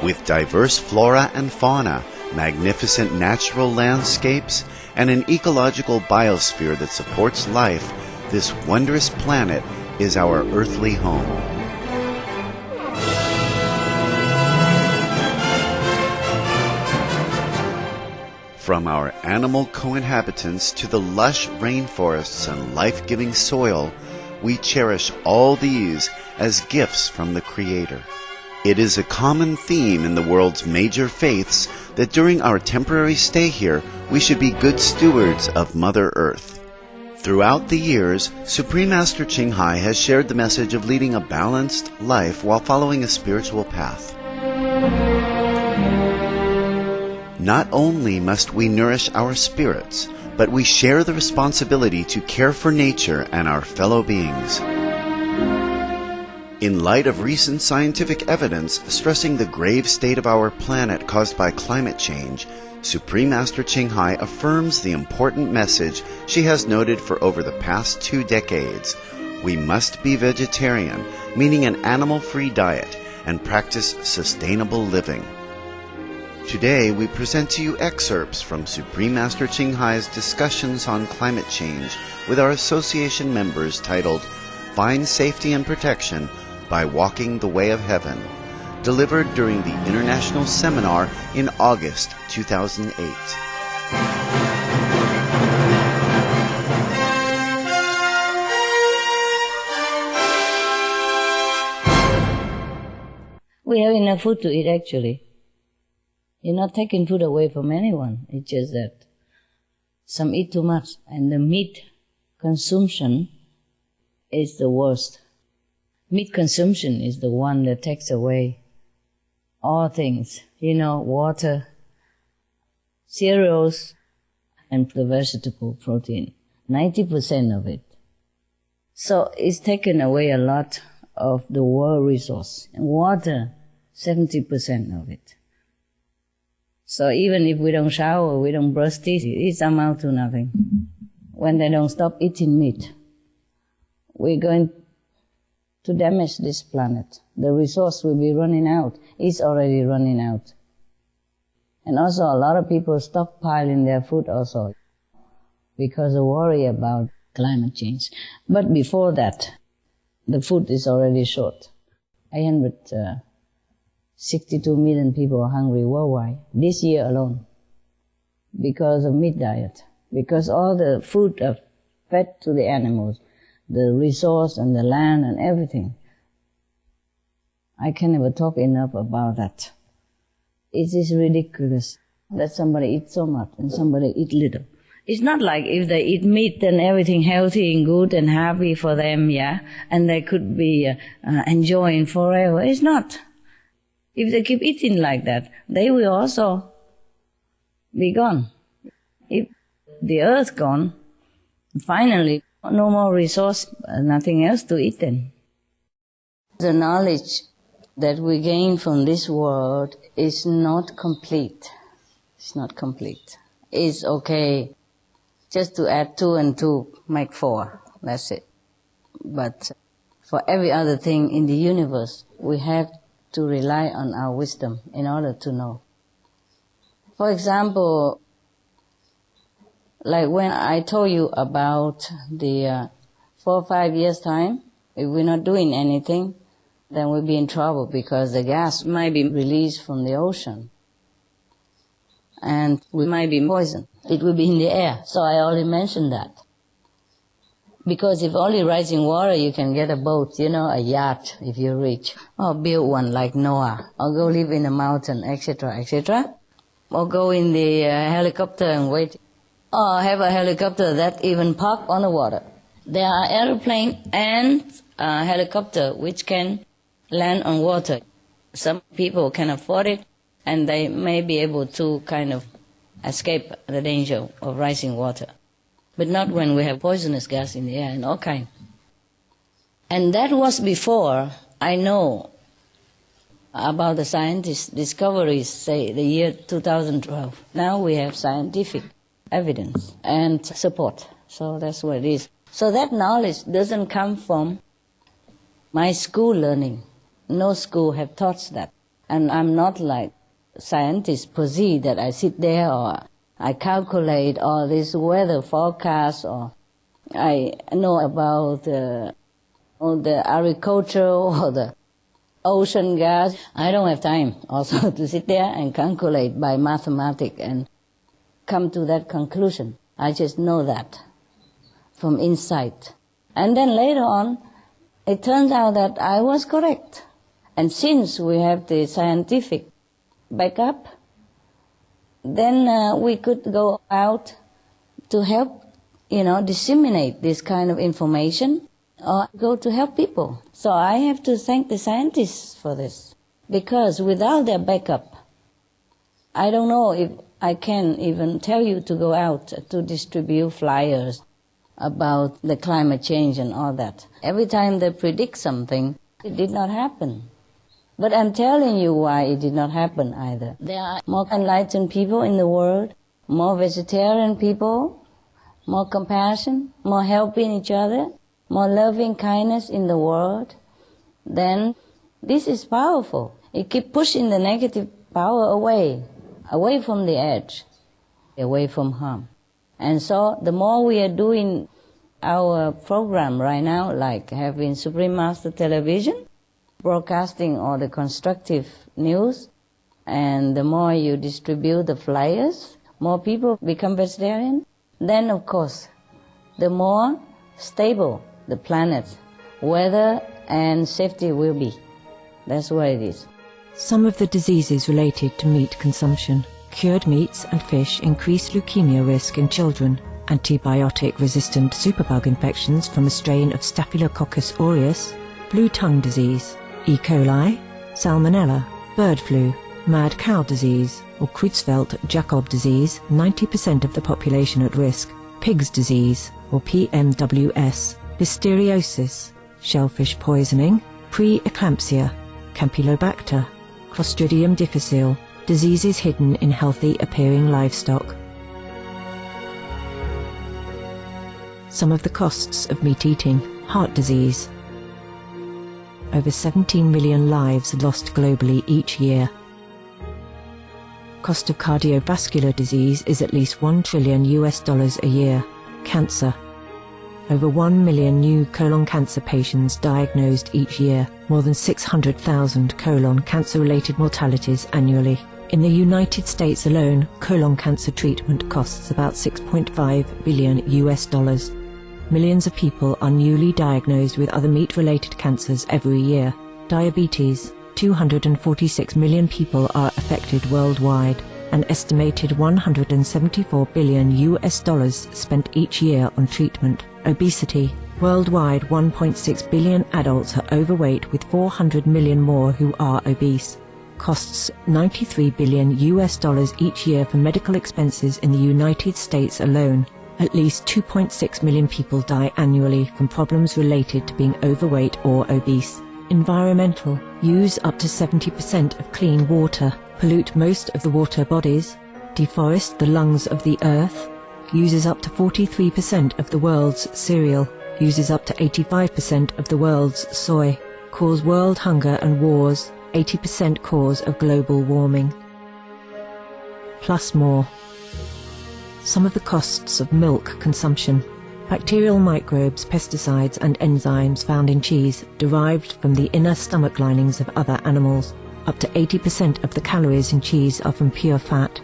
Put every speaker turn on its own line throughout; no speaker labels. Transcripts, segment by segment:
With diverse flora and fauna, magnificent natural landscapes, and an ecological biosphere that supports life, this wondrous planet is our earthly home. From our animal co-inhabitants to the lush rainforests and life-giving soil, we cherish all these as gifts from the Creator. It is a common theme in the world's major faiths that during our temporary stay here, we should be good stewards of Mother Earth. Throughout the years, Supreme Master Ching has shared the message of leading a balanced life while following a spiritual path. Not only must we nourish our spirits, but we share the responsibility to care for nature and our fellow beings. In light of recent scientific evidence stressing the grave state of our planet caused by climate change, Supreme Master Ching affirms the important message she has noted for over the past 2 decades. We must be vegetarian, meaning an animal-free diet, and practice sustainable living. Today, we present to you excerpts from Supreme Master Ching discussions on climate change with our association members titled Find Safety and Protection by Walking the Way of Heaven, delivered during the International Seminar in August 2008.
We have enough food to eat, actually. You're not taking food away from anyone. It's just that some eat too much, and the meat consumption is the worst. Meat consumption is the one that takes away all things, water, cereals, and the vegetable protein, 90% of it. So it's taken away a lot of the world resource. And water, 70% of it. So even if we don't shower, we don't brush teeth, it amounts to nothing. When they don't stop eating meat, we're going to damage this planet. The resource will be running out. It's already running out. And also a lot of people stockpiling their food also because of worry about climate change. But before that, the food is already short. 862 million people are hungry worldwide this year alone because of meat diet, because all the food are fed to the animals, the resource and the land and everything. I can never talk enough about that. It is ridiculous that somebody eats so much and somebody eat little. It's not like if they eat meat, then everything healthy and good and happy for them, and they could be enjoying forever. It's not. If they keep eating like that, they will also be gone. If the earth gone, finally, no more resource, nothing else to eat then. The knowledge that we gain from this world is not complete. It's not complete. It's okay just to add 2 and 2 make 4. That's it. But for every other thing in the universe, we have to rely on our wisdom in order to know. For example, like when I told you about the 4 or 5 years' time, if we're not doing anything, then we'll be in trouble because the gas might be released from the ocean. And we might be poisoned. It will be in the air. So I already mentioned that. Because if only rising water, you can get a boat, a yacht if you're rich. Or build one like Noah. Or go live in a mountain, etc., etc. Or go in the helicopter and wait. Or have a helicopter that even park on the water. There are airplane and helicopter which can land on water. Some people can afford it, and they may be able to kind of escape the danger of rising water. But not when we have poisonous gas in the air and all kinds. And that was before I know about the scientists' discoveries, say, the year 2012. Now we have scientific evidence and support. So that's what it is. So that knowledge doesn't come from my school learning. No school have taught that. And I'm not like scientists perceive that I sit there or I calculate all this weather forecast or I know about all the agriculture or the ocean gas. I don't have time also to sit there and calculate by mathematics and come to that conclusion. I just know that from insight. And then later on, it turns out that I was correct. And since we have the scientific backup, then we could go out to help, disseminate this kind of information or go to help people. So I have to thank the scientists for this, because without their backup, I don't know if I can even tell you to go out to distribute flyers about the climate change and all that. Every time they predict something, it did not happen. But I'm telling you why it did not happen either. There are more enlightened people in the world, more vegetarian people, more compassion, more helping each other, more loving kindness in the world. Then this is powerful. It keeps pushing the negative power away from the edge, away from harm. And so the more we are doing our program right now, like having Supreme Master Television, broadcasting all the constructive news, and the more you distribute the flyers, more people become vegetarian, then of course, the more stable the planet, weather and safety will be. That's what it is.
Some of the diseases related to meat consumption. Cured meats and fish increase leukemia risk in children. Antibiotic-resistant superbug infections from a strain of Staphylococcus aureus, blue tongue disease, E. coli, salmonella, bird flu, mad cow disease, or Creutzfeldt-Jakob disease, 90% of the population at risk, pig's disease, or PMWS, listeriosis, shellfish poisoning, pre-eclampsia, Campylobacter, Clostridium difficile, diseases hidden in healthy-appearing livestock. Some of the costs of meat eating. Heart disease. Over 17 million lives lost globally each year. Cost of cardiovascular disease is at least $1 trillion a year. Cancer. Over 1 million new colon cancer patients diagnosed each year, more than 600,000 colon cancer-related mortalities annually. In the United States alone, colon cancer treatment costs about $6.5 billion. Millions of people are newly diagnosed with other meat-related cancers every year. Diabetes. 246 million people are affected worldwide. An estimated $174 billion spent each year on treatment. Obesity. Worldwide, 1.6 billion adults are overweight, with 400 million more who are obese. Costs $93 billion each year for medical expenses in the United States alone. At least 2.6 million people die annually from problems related to being overweight or obese. Environmental. Use up to 70% of clean water. Pollute most of the water bodies. Deforest the lungs of the earth. Uses up to 43% of the world's cereal. Uses up to 85% of the world's soy. Cause world hunger and wars. 80% cause of global warming. Plus more. Some of the costs of milk consumption. Bacterial microbes, pesticides and enzymes found in cheese derived from the inner stomach linings of other animals. Up to 80% of the calories in cheese are from pure fat.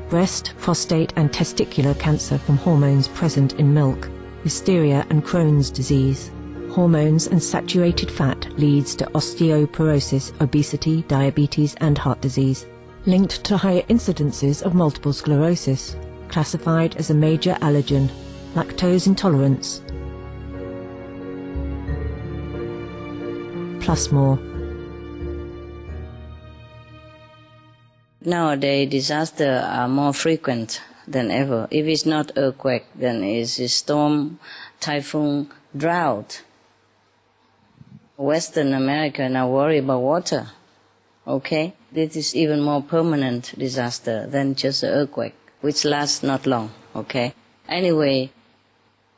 Breast, prostate and testicular cancer from hormones present in milk. Listeria and Crohn's disease. Hormones and saturated fat leads to osteoporosis, obesity, diabetes and heart disease. Linked to higher incidences of multiple sclerosis. Classified as a major allergen. Lactose intolerance. Plus more.
Nowadays, disasters are more frequent than ever. If it's not earthquake, then it's a storm, typhoon, drought. Western America now worry about water. Okay? This is even more permanent disaster than just an earthquake, which lasts not long. Okay? Anyway,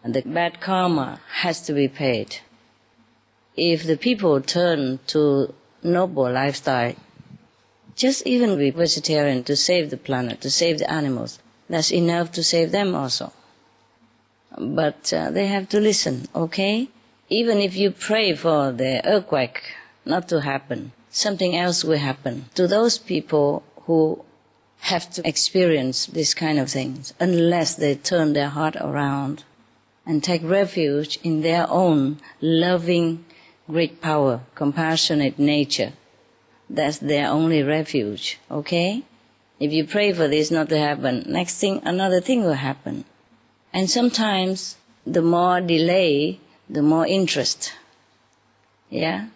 the bad karma has to be paid. If the people turn to noble lifestyle, Just even be vegetarian to save the planet, to save the animals. That's enough to save them also. But they have to listen, okay? Even if you pray for the earthquake not to happen, something else will happen to those people who have to experience this kind of things, unless they turn their heart around and take refuge in their own loving, great power, compassionate nature. That's their only refuge, okay? If you pray for this not to happen, next thing, another thing will happen. And sometimes the more delay, the more interest. Yeah?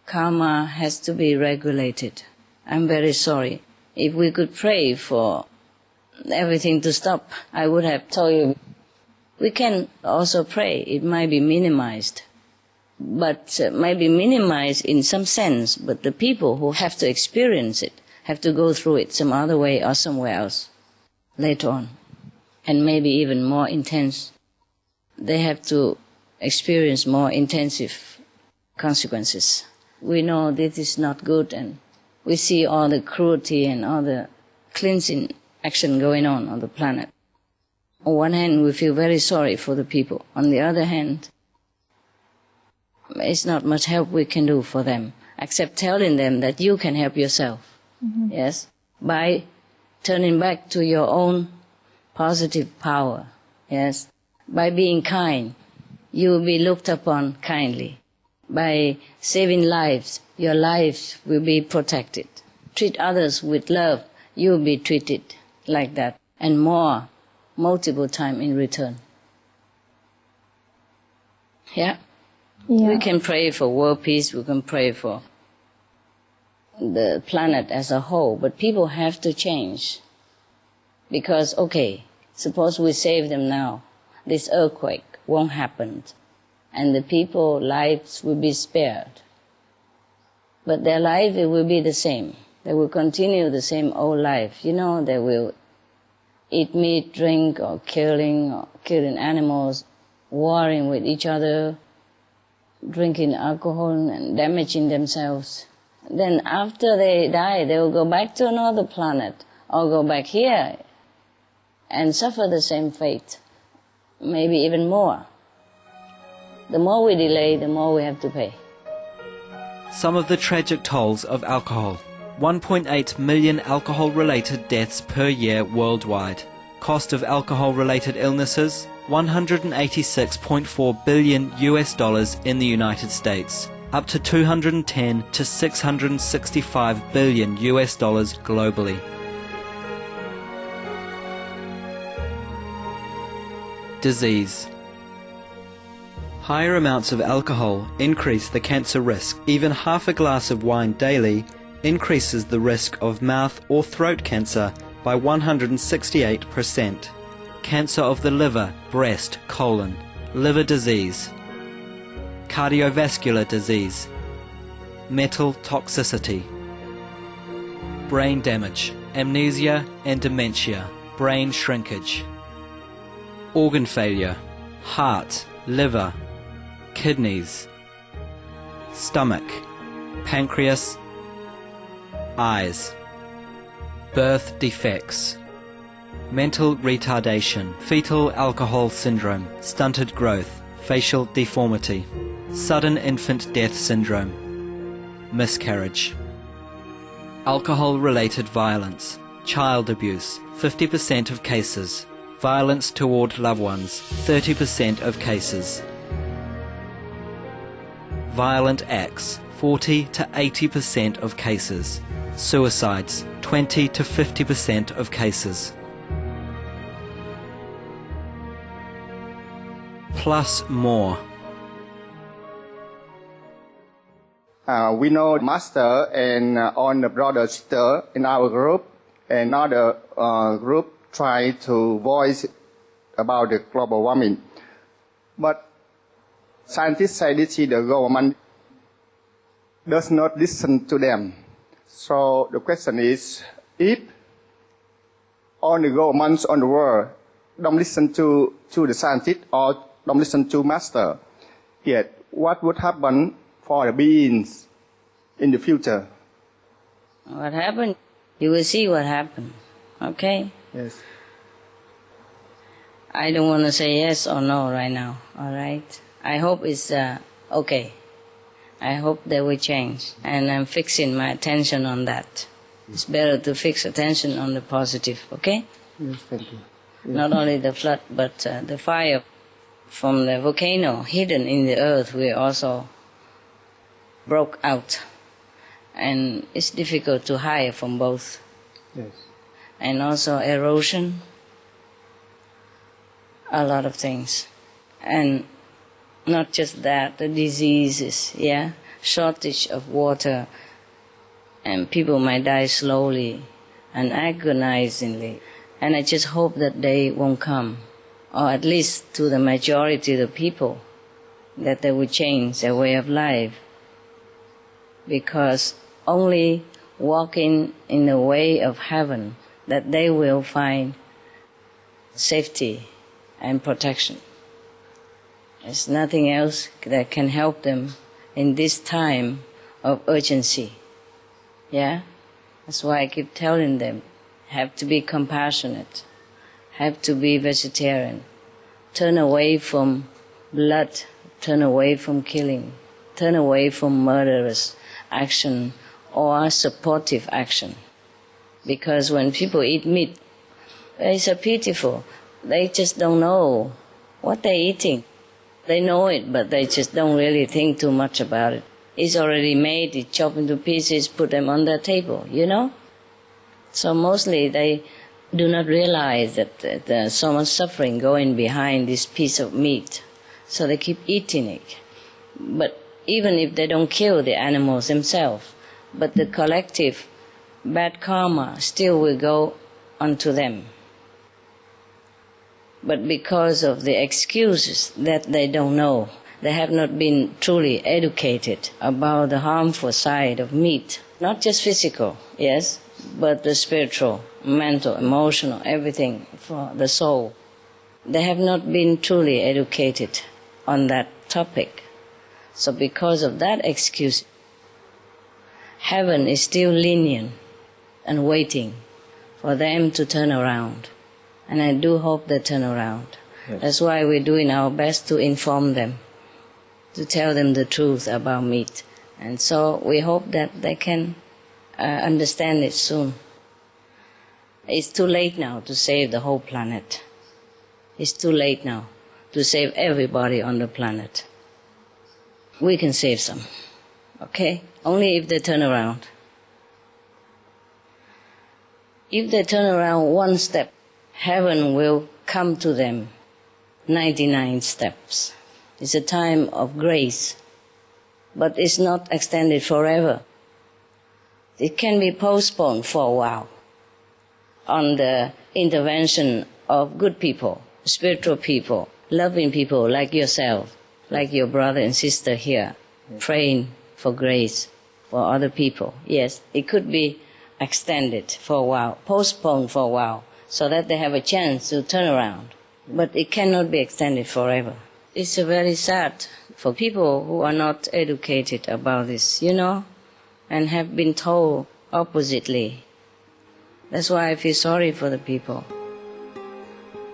Karma has to be regulated. I'm very sorry. If we could pray for everything to stop, I would have told you. We can also pray. It might be minimized. But might be minimized in some sense, but the people who have to experience it have to go through it some other way or somewhere else later on. And maybe even more intense. They have to experience more intensive consequences. We know this is not good, and we see all the cruelty and all the cleansing action going on the planet. On one hand, we feel very sorry for the people. On the other hand, it's not much help we can do for them, except telling them that you can help yourself. Mm-hmm. Yes, by turning back to your own positive power. Yes, by being kind, you will be looked upon kindly. By saving lives, your life will be protected. Treat others with love, you will be treated like that, and more, multiple times in return. Yeah? We can pray for world peace, we can pray for the planet as a whole, but people have to change. Because, okay, suppose we save them now, this earthquake won't happen, and the people's lives will be spared. But their life, it will be the same. They will continue the same old life. You know, they will eat meat, drink, or killing animals, warring with each other, drinking alcohol and damaging themselves. Then after they die, they will go back to another planet or go back here and suffer the same fate, maybe even more. The more we delay, the more we have to pay.
Some of the tragic tolls of alcohol. 1.8 million alcohol-related deaths per year worldwide. Cost of alcohol-related illnesses, $186.4 billion in the United States, up to $210 to $665 billion globally. Disease. Higher amounts of alcohol increase the cancer risk. Even half a glass of wine daily increases the risk of mouth or throat cancer by 168%. Cancer of the liver, breast, colon, liver disease, cardiovascular disease, metal toxicity, brain damage, amnesia and dementia, brain shrinkage, organ failure, heart, liver, kidneys, stomach, pancreas, eyes, birth defects, mental retardation, fetal alcohol syndrome, stunted growth, facial deformity, sudden infant death syndrome, miscarriage. Alcohol-related violence, child abuse, 50% of cases, violence toward loved ones, 30% of cases. Violent acts, 40 to 80% of cases. Suicides, 20 to 50% of cases. Plus more.
We know master and on the brother sister in our group, another group try to voice about the global warming. But scientists say this is the government does not listen to them. So the question is, if all the governments on the world don't listen to the scientists or don't listen to master, yet what would happen for the beings in the future?
What happened? You will see what happened. Okay?
Yes.
I don't want to say yes or no right now. All right? I hope it's okay. I hope they will change. And I'm fixing my attention on that. It's better to fix attention on the positive. Okay?
Yes, thank you. Yes.
Not only the flood, but the fire from the volcano hidden in the earth will also broke out. And it's difficult to hide from both.
Yes.
And also erosion, a lot of things. And not just that, the diseases, yeah, shortage of water, and people might die slowly and agonizingly. And I just hope that day won't come, or at least to the majority of the people, that they will change their way of life. Because only walking in the way of heaven that they will find safety and protection. There's nothing else that can help them in this time of urgency. Yeah? That's why I keep telling them, have to be compassionate, have to be vegetarian, turn away from blood, turn away from killing, turn away from murderous action or supportive action. Because when people eat meat, it's so pitiful. They just don't know what they're eating. They know it, but they just don't really think too much about it. It's already made, it's chopped into pieces, put them on their table, you know? So mostly they do not realize that there's so much suffering going behind this piece of meat. So they keep eating it. But even if they don't kill the animals themselves, but the collective bad karma still will go onto them. But because of the excuses that they don't know, they have not been truly educated about the harmful side of meat. Not just physical, yes, but the spiritual, mental, emotional, everything for the soul. They have not been truly educated on that topic. So because of that excuse, heaven is still lenient and waiting for them to turn around. And I do hope they turn around. Yes. That's why we're doing our best to inform them, to tell them the truth about meat. And so we hope that they can understand it soon. It's too late now to save the whole planet. It's too late now to save everybody on the planet. We can save some, okay? Only if they turn around. If they turn around one step, heaven will come to them 99 steps. It's a time of grace, but it's not extended forever. It can be postponed for a while on the intervention of good people, spiritual people, loving people like yourself, like your brother and sister here, praying for grace for other people. Yes, it could be extended for a while, postponed for a while, so that they have a chance to turn around. But it cannot be extended forever. It's very sad for people who are not educated about this, you know, and have been told oppositely. That's why I feel sorry for the people.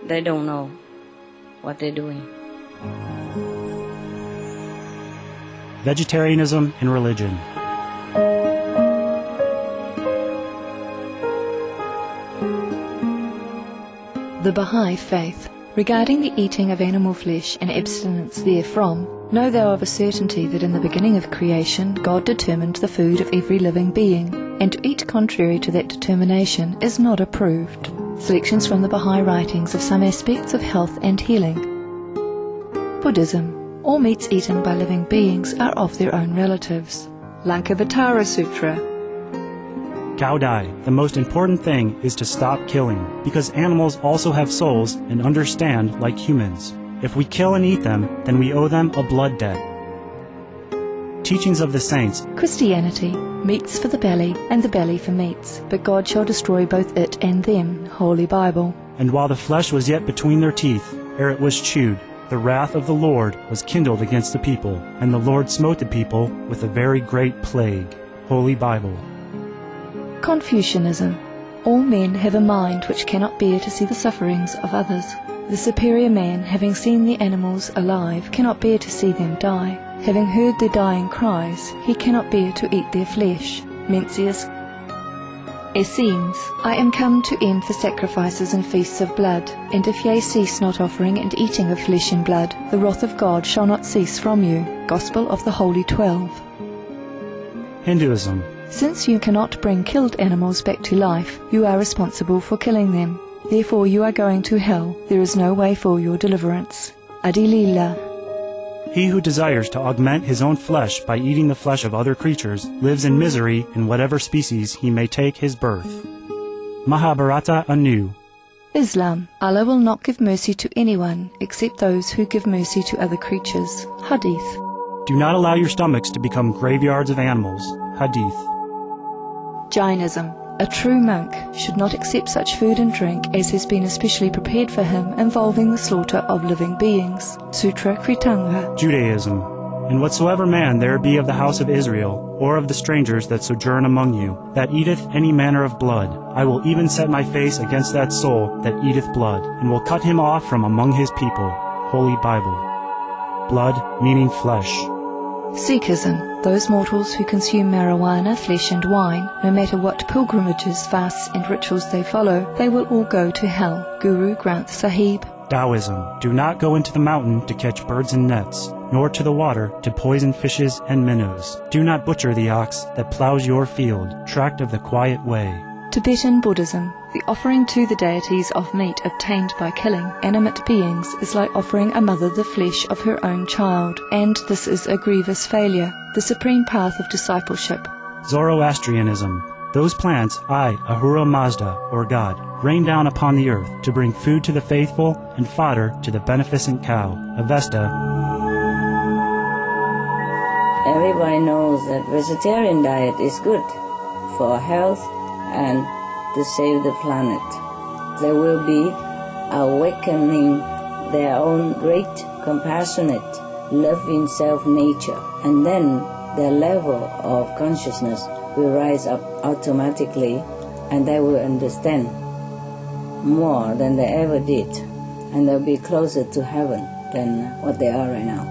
They don't know what they're doing.
Vegetarianism and religion.
The Baha'i Faith. Regarding the eating of animal flesh and abstinence therefrom, know thou of a certainty that in the beginning of creation God determined the food of every living being, and to eat contrary to that determination is not approved. Selections from the Baha'i writings of some aspects of health and healing. Buddhism. All meats eaten by living beings are of their own relatives. Lankavatara Sutra.
Gao Dai, the most important thing is to stop killing, because animals also have souls and understand like humans. If we kill and eat them, then we owe them a blood debt. Teachings of the Saints.
Christianity. Meats for the belly, and the belly for meats, but God shall destroy both it and them. Holy Bible.
And while the flesh was yet between their teeth, ere it was chewed, the wrath of the Lord was kindled against the people, and the Lord smote the people with a very great plague. Holy Bible.
Confucianism. All men have a mind which cannot bear to see the sufferings of others. The superior man, having seen the animals alive, cannot bear to see them die. Having heard their dying cries, he cannot bear to eat their flesh. Mencius. Essenes. I am come to end the sacrifices and feasts of blood, and if ye cease not offering and eating of flesh and blood, the wrath of God shall not cease from you. Gospel of the Holy 12.
Hinduism.
Since you cannot bring killed animals back to life, you are responsible for killing them. Therefore you are going to hell. There is no way for your deliverance. Adilila.
He who desires to augment his own flesh by eating the flesh of other creatures lives in misery in whatever species he may take his birth. Mahabharata anew.
Islam. Allah will not give mercy to anyone except those who give mercy to other creatures. Hadith.
Do not allow your stomachs to become graveyards of animals. Hadith.
Jainism. A true monk should not accept such food and drink as has been especially prepared for him involving the slaughter of living beings. Sutra Kritanga.
Judaism. And whatsoever man there be of the house of Israel, or of the strangers that sojourn among you, that eateth any manner of blood, I will even set my face against that soul that eateth blood, and will cut him off from among his people. Holy Bible. Blood meaning flesh.
Sikhism. Those mortals who consume marijuana, flesh and wine, no matter what pilgrimages, fasts and rituals they follow, they will all go to hell. Guru Granth Sahib.
Taoism. Do not go into the mountain to catch birds and nets, nor to the water to poison fishes and minnows. Do not butcher the ox that plows your field, tract of the quiet way.
Tibetan Buddhism. The offering to the deities of meat obtained by killing animate beings is like offering a mother the flesh of her own child, and this is a grievous failure, the supreme path of discipleship.
Zoroastrianism. Those plants I, Ahura Mazda, or God, rain down upon the earth to bring food to the faithful and fodder to the beneficent cow. Avesta.
Everybody knows that vegetarian diet is good for health and to save the planet. They will be awakening their own great, compassionate, loving self-nature, and then their level of consciousness will rise up automatically, and they will understand more than they ever did, and they'll be closer to heaven than what they are right now.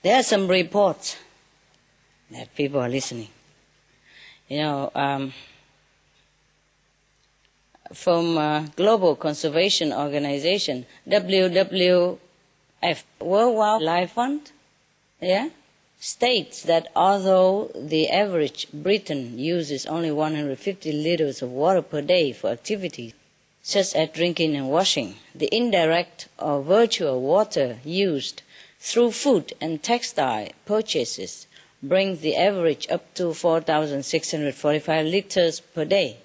There are some reports that people are listening. From Global Conservation Organization, WWF, World Wildlife Fund, states that although the average Briton uses only 150 liters of water per day for activities such as drinking and washing, the indirect or virtual water used through food and textile purchases brings the average up to 4,645 liters per day.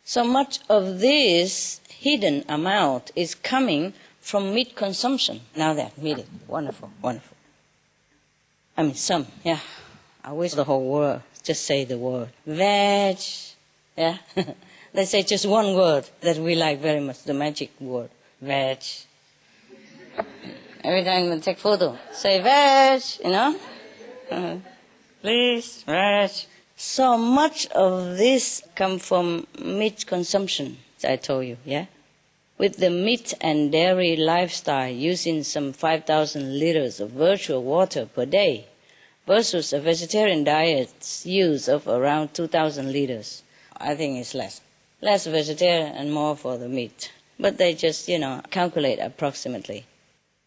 So much of this hidden amount is coming from meat consumption. Now that, meat, wonderful, wonderful. I mean, some, I wish the whole world just say the word. Veg, Let's say just one word that we like very much, the magic word, veg. Every time we take photo, say veg, please, veg. So much of this come from meat consumption, I told you, With the meat and dairy lifestyle using some 5,000 liters of virtual water per day versus a vegetarian diet's use of around 2,000 liters. I think it's less. Less vegetarian and more for the meat. But they just, calculate approximately.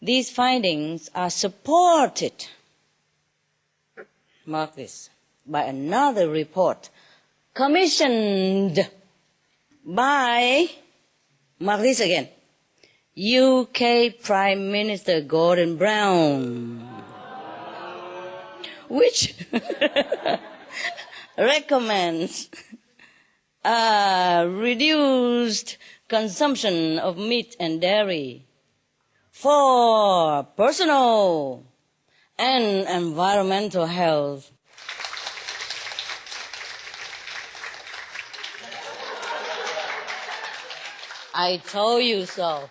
These findings are supported, mark this, by another report commissioned by, mark this again, UK Prime Minister Gordon Brown, which recommends reduced consumption of meat and dairy for personal and environmental health. I told you so.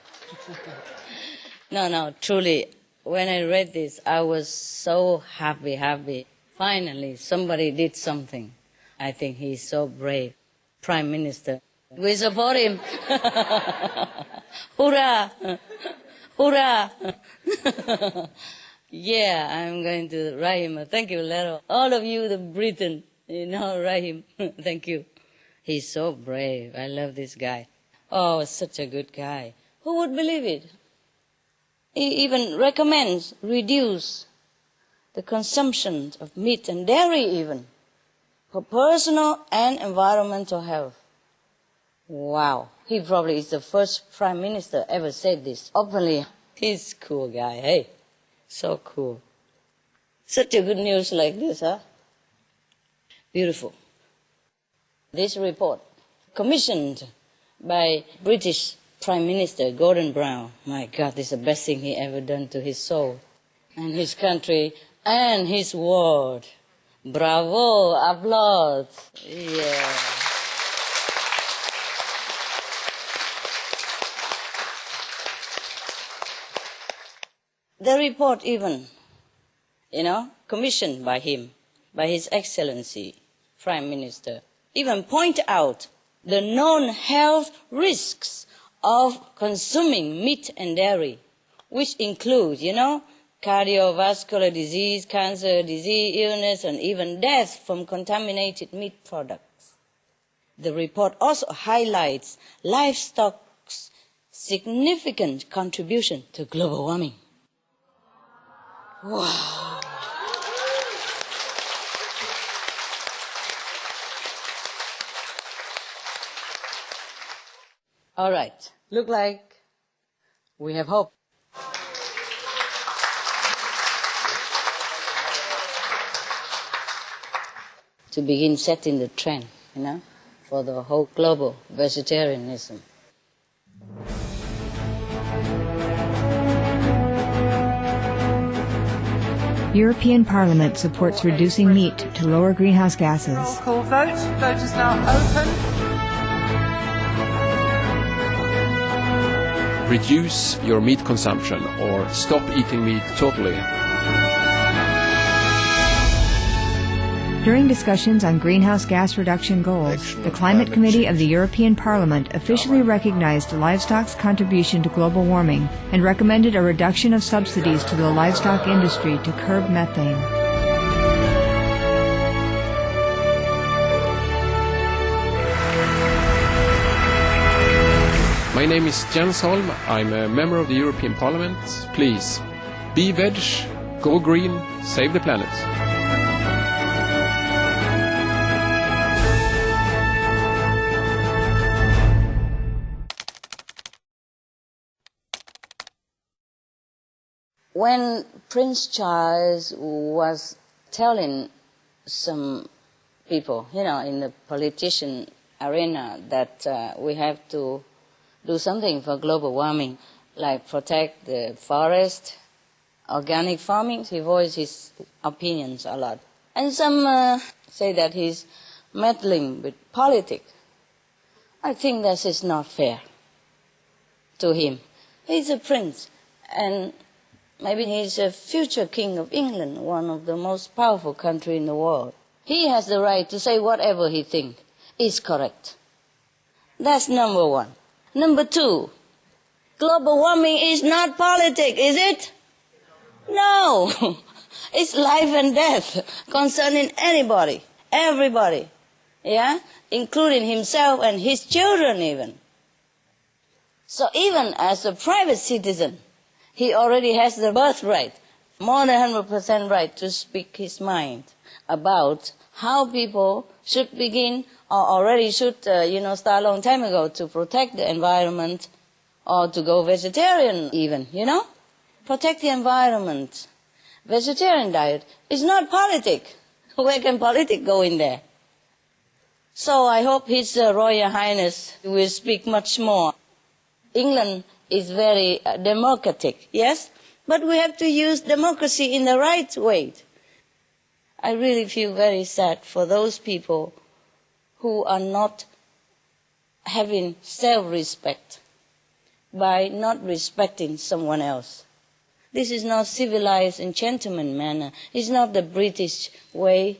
No, truly, When I read this, I was so happy. Finally, somebody did something. I think he's so brave. Prime Minister. We support him. Hoorah! Hoorah! Yeah, I'm going to write him a thank you letter. All of you, the Britain, write him. Thank you. He's so brave. I love this guy. Oh, such a good guy. Who would believe it? He even recommends reduce the consumption of meat and dairy even for personal and environmental health. Wow. He probably is the first prime minister ever said this openly. He's a cool guy, hey? So cool. Such a good news like this, huh? Beautiful. This report, commissioned by British Prime Minister Gordon Brown. My God, this is the best thing he ever done to his soul and his country and his world. Bravo, applause. Yeah. The report even, commissioned by him, by His Excellency, Prime Minister, even point out the known health risks of consuming meat and dairy, which include, cardiovascular disease, cancer disease, illness, and even death from contaminated meat products. The report also highlights livestock's significant contribution to global warming. Wow. All right. Look like we have hope. To begin setting the trend, for the whole global vegetarianism.
European Parliament supports reducing meat to lower greenhouse gases.
Roll call vote. Vote is now open.
Reduce your meat consumption or stop eating meat totally.
During discussions on greenhouse gas reduction goals, the Climate Committee of the European Parliament officially recognized livestock's contribution to global warming and recommended a reduction of subsidies to the livestock industry to curb methane.
My name is Jens Holm. I'm a member of the European Parliament. Please, be veg, go green, save the planet.
When Prince Charles was telling some people, in the politician arena that we have to do something for global warming, like protect the forest, organic farming, he voiced his opinions a lot. And some say that he's meddling with politics. I think that is not fair to him. He's a prince, and maybe he's a future king of England, one of the most powerful countries in the world. He has the right to say whatever he thinks is correct. That's number one. Number two, global warming is not politics, is it? No. It's life and death concerning anybody, everybody, including himself and his children even. So even as a private citizen, he already has the birthright, more than 100% right to speak his mind about how people should begin or already should, start a long time ago to protect the environment or to go vegetarian even, Protect the environment. Vegetarian diet is not politic. Where can politics go in there? So I hope His Royal Highness will speak much more. England is very democratic, yes? But we have to use democracy in the right way. I really feel very sad for those people who are not having self-respect by not respecting someone else. This is not civilized and gentleman manner. It's not the British way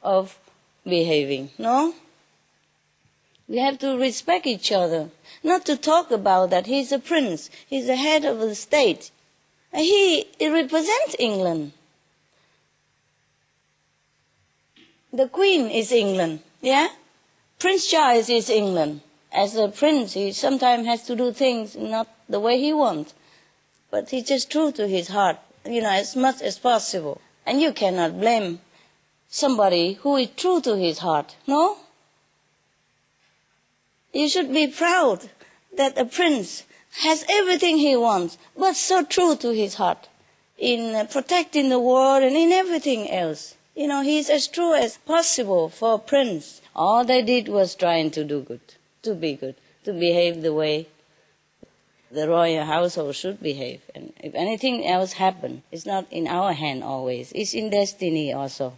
of behaving, no? We have to respect each other, not to talk about that he's a prince, he's the head of the state. He represents England. The Queen is England, yeah? Prince Charles is England. As a prince, he sometimes has to do things not the way he wants. But he's just true to his heart, as much as possible. And you cannot blame somebody who is true to his heart, no? You should be proud that a prince has everything he wants, but so true to his heart in protecting the world and in everything else. He's as true as possible for a prince. All they did was trying to do good, to be good, to behave the way the royal household should behave. And if anything else happens, it's not in our hand always. It's in destiny also.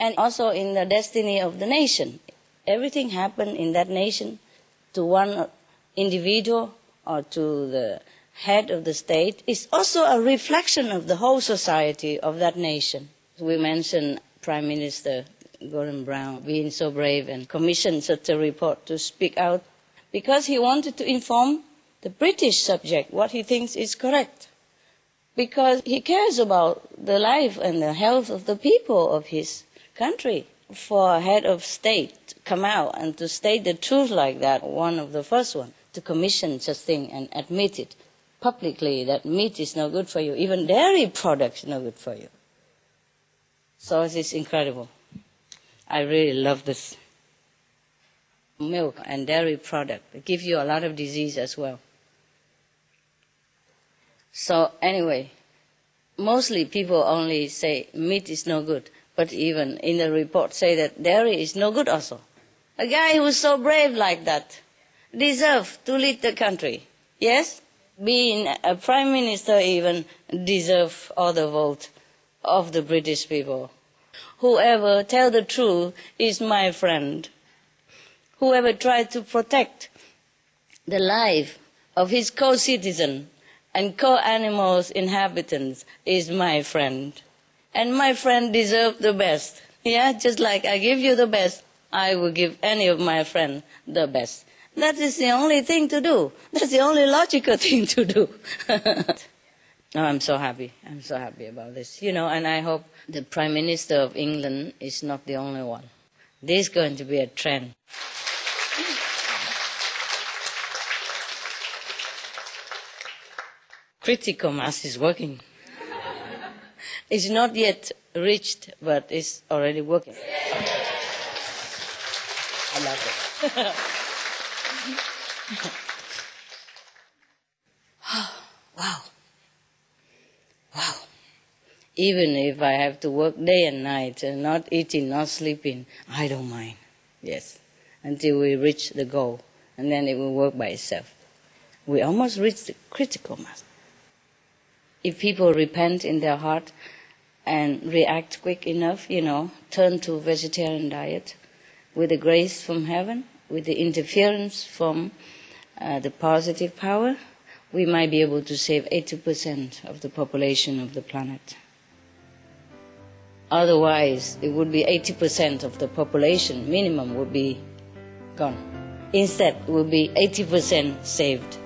And also in the destiny of the nation. Everything happened in that nation to one individual or to the head of the state is also a reflection of the whole society of that nation. We mentioned Prime Minister Gordon Brown being so brave and commissioned such a report to speak out because he wanted to inform the British subject what he thinks is correct, because he cares about the life and the health of the people of his country. For a head of state to come out and to state the truth like that, one of the first one, to commission such thing and admit it publicly that meat is no good for you, even dairy products no good for you. So it is incredible. I really love this. Milk and dairy product, it gives you a lot of disease as well. So anyway, mostly people only say meat is no good, but even in the report say that dairy is no good also. A guy who is so brave like that deserves to lead the country. Yes? Being a prime minister even deserves all the vote of the British people. Whoever tell the truth is my friend. Whoever tries to protect the life of his co-citizen and co-animals inhabitants is my friend. And my friend deserves the best. Yeah, just like I give you the best, I will give any of my friends the best. That is the only thing to do. That's the only logical thing to do. Oh, I'm so happy. I'm so happy about this. And I hope the Prime Minister of England is not the only one. This is going to be a trend. Critical mass is working. It's not yet reached, but it's already working. I love it. Wow. Wow. Even if I have to work day and night, not eating, not sleeping, I don't mind. Yes. Until we reach the goal. And then it will work by itself. We almost reached the critical mass. If people repent in their heart and react quick enough, turn to vegetarian diet with the grace from heaven, with the interference from the positive power, we might be able to save 80% of the population of the planet. Otherwise, it would be 80% of the population minimum would be gone. Instead, it would be 80% saved.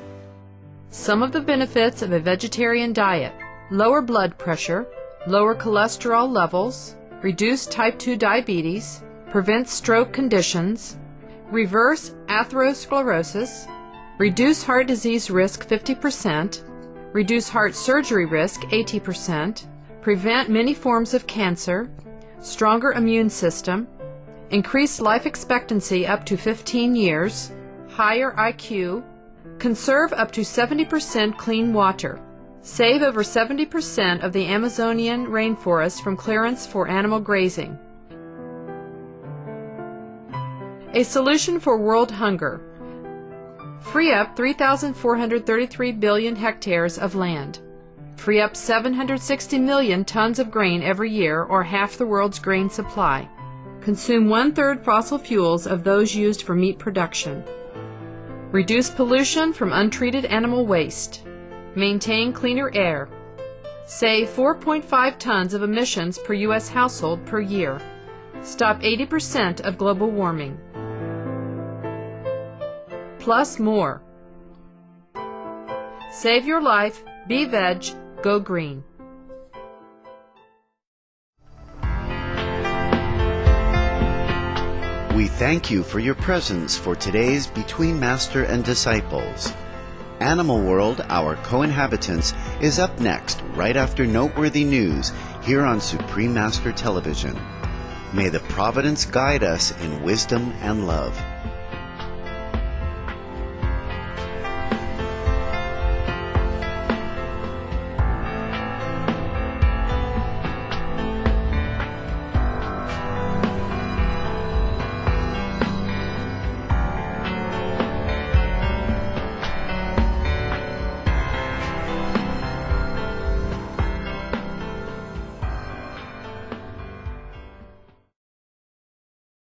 Some of the benefits of a vegetarian diet: lower blood pressure, lower cholesterol levels, reduce type 2 diabetes, prevent stroke conditions, reverse atherosclerosis, reduce heart disease risk 50%, reduce heart surgery risk 80%, prevent many forms of cancer, stronger immune system, increase life expectancy up to 15 years, higher IQ, conserve up to 70% clean water, save over 70% of the Amazonian rainforest from clearance for animal grazing. A solution for world hunger: free up 3,433 billion hectares of land. Free up 760 million tons of grain every year, or half the world's grain supply. Consume 1/3 fossil fuels of those used for meat production. Reduce pollution from untreated animal waste. Maintain cleaner air. Save 4.5 tons of emissions per U.S. household per year. Stop 80% of global warming. Plus more. Save your life, be veg, go green.
We thank you for your presence for today's Between Master and Disciples. Animal World, Our Co-Inhabitants, is up next, right after noteworthy news, here on Supreme Master Television. May the providence guide us in wisdom and love.